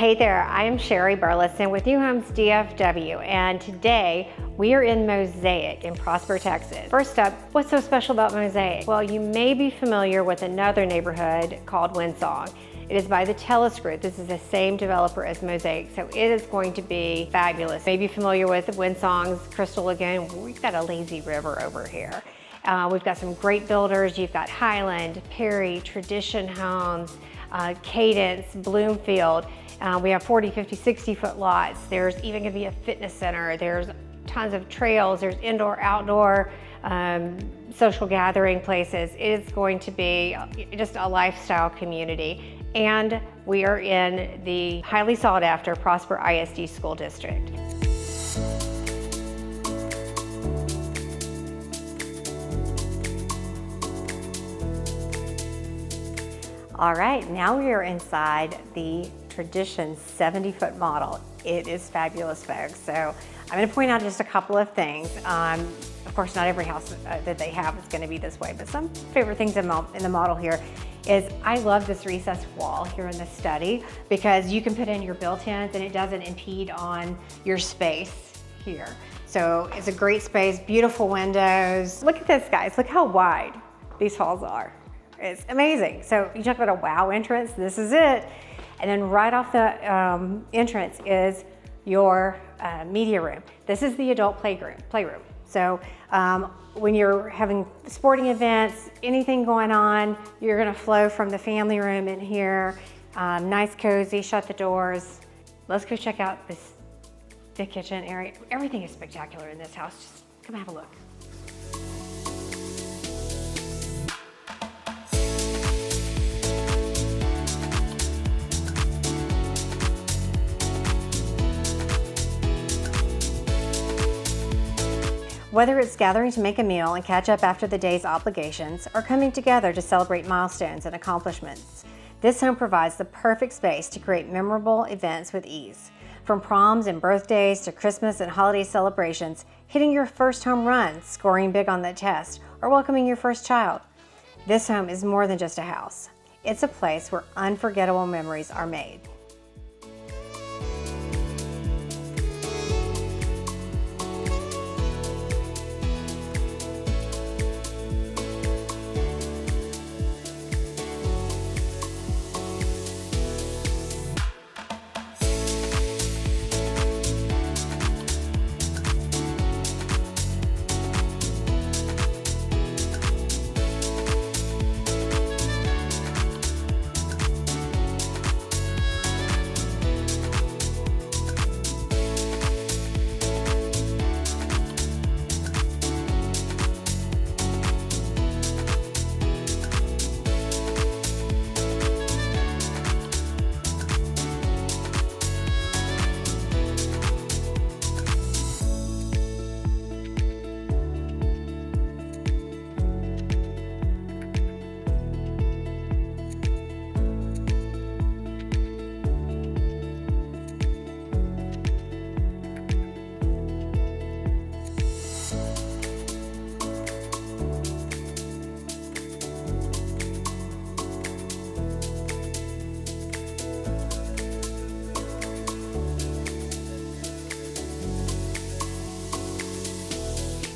Hey there, I am Sherri Burleson with Homes DFW, and today we are in Mosaic in Prosper, Texas. First up, what's so special about Mosaic? Well, you may be familiar with another neighborhood called Windsor. It is by the Telus Group. This is the same developer as Mosaic, so it is going to be fabulous. Maybe familiar with Windsor's Crystal Lagoon. We've got a lazy river over here. We've got some great builders. You've got Highland, Perry, Tradition Homes, Cadence, Bloomfield. We have 40, 50, 60-foot lots. There's even gonna be a fitness center. There's tons of trails. There's indoor, outdoor, social gathering places. It is going to be just a lifestyle community. And we are in the highly sought after Prosper ISD school district. All right, now we are inside the Tradition 70-foot model. It is fabulous, folks. So I'm going to point out just a couple of things. Of course, not every house that they have is going to be this way, but some favorite things in the model here is I love this recessed wall here in the study because you can put in your built-ins and it doesn't impede on your space here. So it's a great space, beautiful windows. Look at this, guys. Look how wide these halls are. It's amazing. So you talk about a wow entrance, this is it. And then right off the entrance is your media room. This is the adult playroom. So when you're having sporting events, anything going on, you're gonna flow from the family room in here. Nice, cozy, shut the doors. Let's go check out the kitchen area. Everything is spectacular in this house. Just come have a look. Whether it's gathering to make a meal and catch up after the day's obligations, or coming together to celebrate milestones and accomplishments, this home provides the perfect space to create memorable events with ease. From proms and birthdays to Christmas and holiday celebrations, hitting your first home run, scoring big on the test, or welcoming your first child. This home is more than just a house. It's a place where unforgettable memories are made.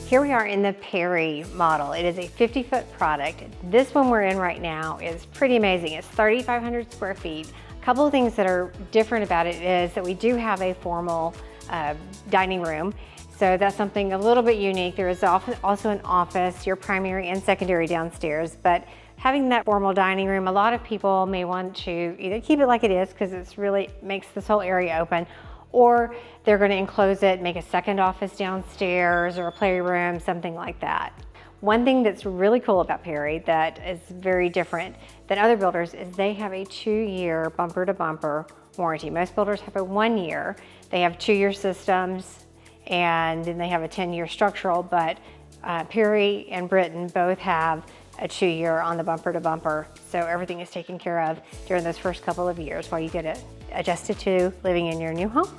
Here we are in the Perry model. It is a 50-foot product. This one we're in right now is pretty amazing. It's 3,500 square feet. A couple of things that are different about it is that we do have a formal dining room. So that's something a little bit unique. There is also an office, your primary and secondary downstairs, but having that formal dining room, a lot of people may want to either keep it like it is because it's really makes this whole area open, or they're going to enclose it, make a second office downstairs or a playroom, something like that. One thing that's really cool about Perry that is very different than other builders is they have a 2-year bumper-to-bumper warranty. Most builders have a 1-year. They have 2-year systems and then they have a 10-year structural, but Perry and Britain both have a 2-year on the bumper-to-bumper. So everything is taken care of during those first couple of years while you get it adjusted to living in your new home.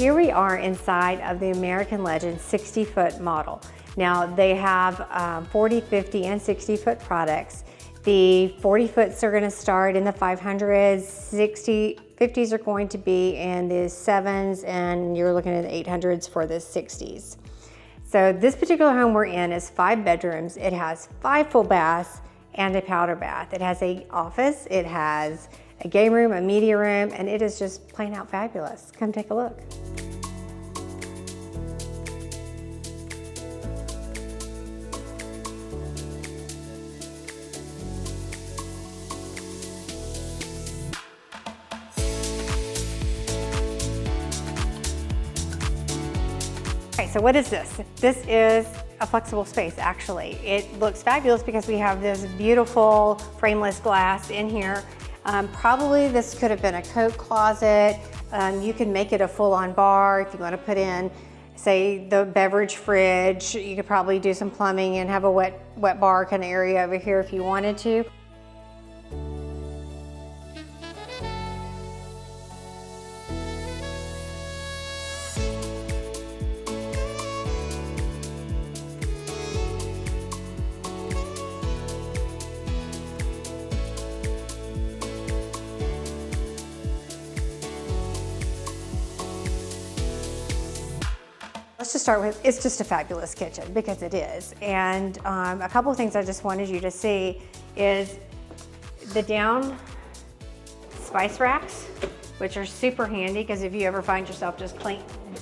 here we are inside of the American Legend 60-foot model. Now they have 40, 50, and 60-foot products. The 40-foots are going to start in the 500s, 50s are going to be in the 7s, and you're looking at the 800s for the 60s. So this particular home we're in is 5 bedrooms. It has 5 full baths and a powder bath. It has an office, it has a game room, a media room, and it is just plain out fabulous. Come take a look. Okay, so what is this? This is a flexible space, actually. It looks fabulous because we have this beautiful frameless glass in here. Probably this could have been a coat closet. You can make it a full-on bar if you want to put in, say, the beverage fridge. You could probably do some plumbing and have a wet bar kind of area over here if you wanted to. Let's just start with, it's just a fabulous kitchen, because it is. And a couple of things I just wanted you to see is the down spice racks, which are super handy, because if you ever find yourself just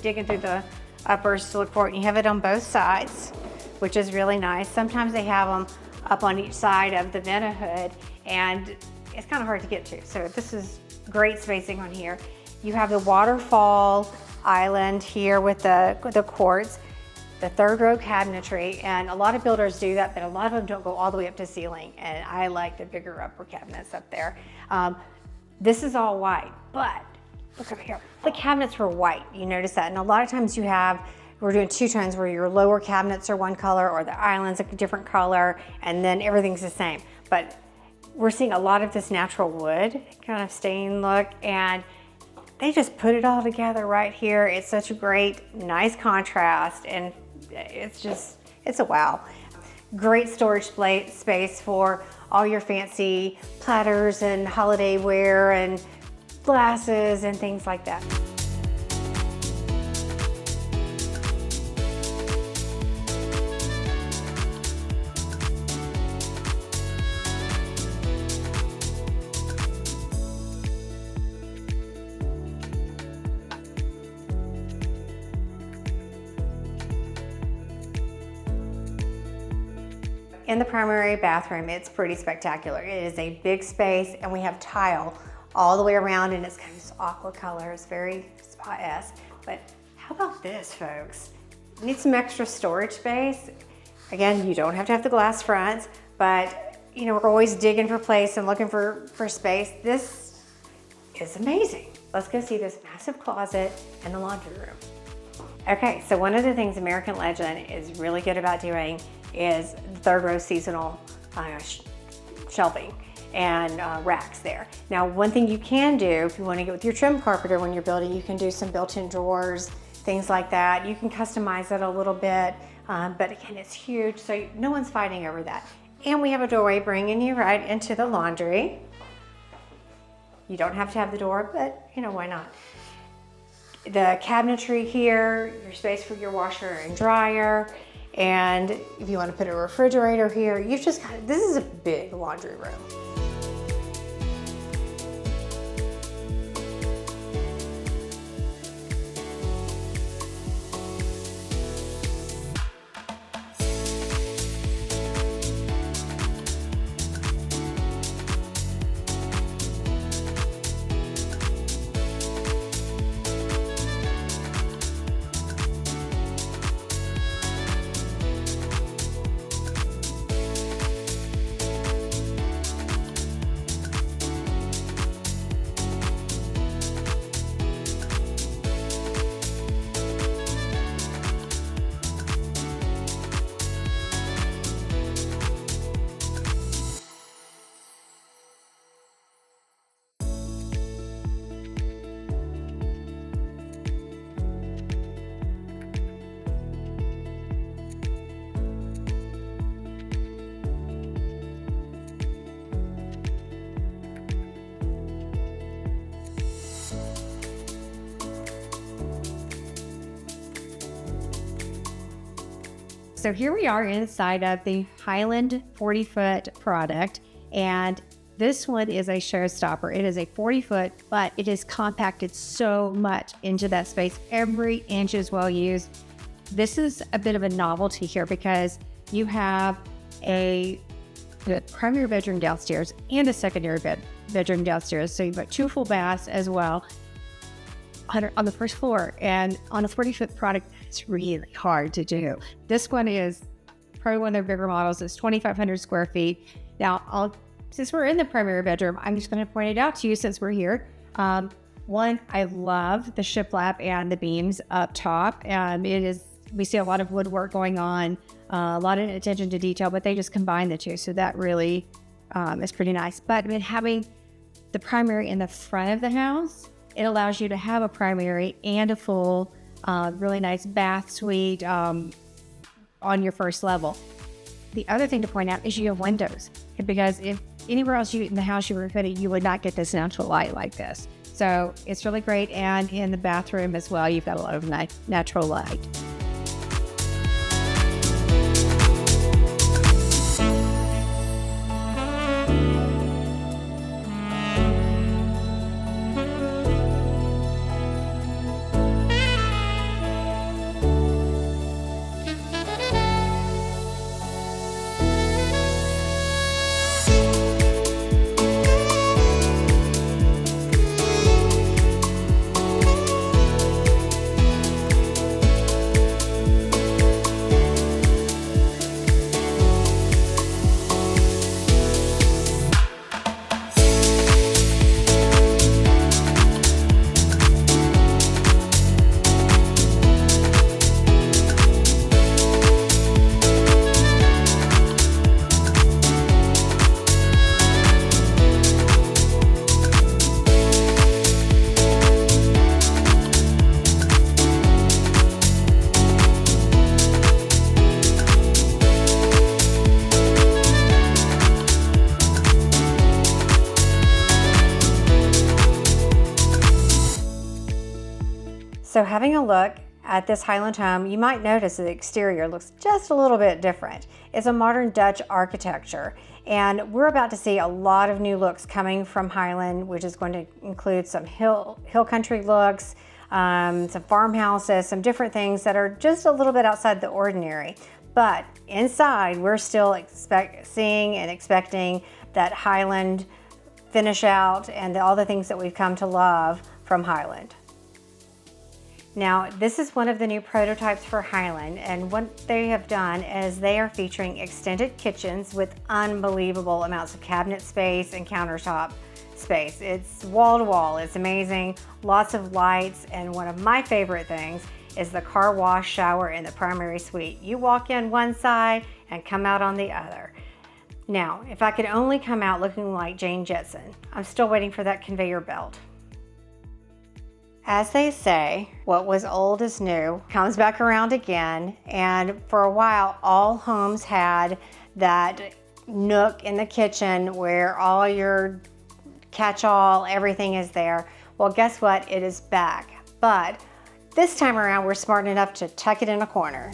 digging through the uppers to look for it, and you have it on both sides, which is really nice. Sometimes they have them up on each side of the vent hood, and it's kind of hard to get to. So this is great spacing on here. You have the waterfall island here with the quartz, the 3rd row cabinetry, and a lot of builders do that, but a lot of them don't go all the way up to ceiling, and I like the bigger upper cabinets up there. This is all white, but look over here. The cabinets were white, you notice that, and a lot of times we're doing 2 tones where your lower cabinets are one color or the island's a different color, and then everything's the same. But we're seeing a lot of this natural wood kind of stain look, and they just put it all together right here. It's such a great, nice contrast, and it's a wow. Great storage space for all your fancy platters and holiday wear and glasses and things like that. In the primary bathroom, it's pretty spectacular. It is a big space, and we have tile all the way around, and it's kind of this aqua color. It's very spa-esque. But how about this, folks? You need some extra storage space. Again, you don't have to have the glass fronts, but you know, we're always digging for place and looking for space. This is amazing. Let's go see this massive closet and the laundry room. Okay, so one of the things American Legend is really good about doing is the 3rd row seasonal shelving and racks there. Now, one thing you can do if you want to get with your trim carpenter when you're building, you can do some built-in drawers, things like that. You can customize it a little bit, but again, it's huge, so no one's fighting over that. And we have a doorway bringing you right into the laundry. You don't have to have the door, but you know, why not? The cabinetry here, your space for your washer and dryer, and if you want to put a refrigerator here, you've just got, this is a big laundry room. So here we are inside of the Highland 40-foot product, and this one is a showstopper. It is a 40-foot, but it is compacted so much into that space. Every inch is well used. This is a bit of a novelty here because you have a primary bedroom downstairs and a secondary bedroom downstairs. So you've got 2 full baths as well on the first floor. And on a 40-foot product, it's really hard to do. This one is probably one of their bigger models. It's 2,500 square feet. Now, since we're in the primary bedroom, I'm just going to point it out to you since we're here. One, I love the shiplap and the beams up top. We see a lot of woodwork going on, a lot of attention to detail, but they just combine the two. So that really is pretty nice. But having the primary in the front of the house, it allows you to have a primary and a full, really nice bath suite on your first level. The other thing to point out is you have windows, because if anywhere else in the house you were fitting, you would not get this natural light like this. So it's really great. And in the bathroom as well, you've got a lot of natural light. So having a look at this Highland home, you might notice the exterior looks just a little bit different. It's a modern Dutch architecture, and we're about to see a lot of new looks coming from Highland, which is going to include some hill country looks, some farmhouses, some different things that are just a little bit outside the ordinary. But inside, we're still seeing and expecting that Highland finish out and all the things that we've come to love from Highland. Now, this is one of the new prototypes for Highland, and what they have done is they are featuring extended kitchens with unbelievable amounts of cabinet space and countertop space. It's wall to wall, it's amazing, lots of lights, and one of my favorite things is the car wash shower in the primary suite. You walk in one side and come out on the other. Now, if I could only come out looking like Jane Jetson, I'm still waiting for that conveyor belt. As they say, what was old is new comes back around again, and for a while all homes had that nook in the kitchen where all your catch-all, everything is there. Well, guess what? It is back. But this time around, we're smart enough to tuck it in a corner.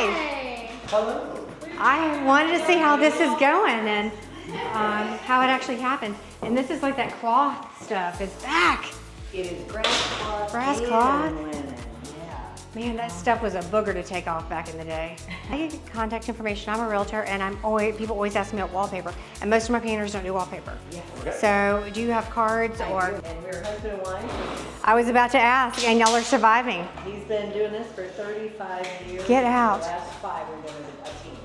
Hi. Hello. I wanted to see how this is going and how it actually happened. And this is like that cloth stuff. It's back. It is grass cloth. Grass cloth? And linen. Yeah. Man, that stuff was a booger to take off back in the day. I get contact information. I'm a realtor, and people always ask me about wallpaper, and most of my painters don't do wallpaper. Yes. Okay. So, do you have cards or? And we're husband and wife. I was about to ask, and y'all are surviving. He's been doing this for 35 years. Get out. The last 5 we've been a team.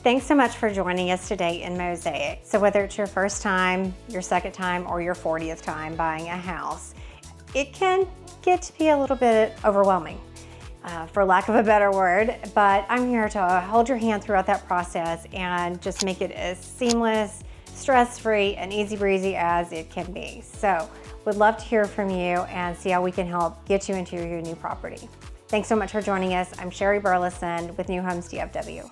Thanks so much for joining us today in Mosaic. So whether it's your first time, your second time, or your 40th time buying a house, it can get to be a little bit overwhelming, for lack of a better word, but I'm here to hold your hand throughout that process and just make it as seamless, stress-free, and easy breezy as it can be. So would love to hear from you and see how we can help get you into your new property. Thanks so much for joining us. I'm Sherri Burleson with New Homes DFW.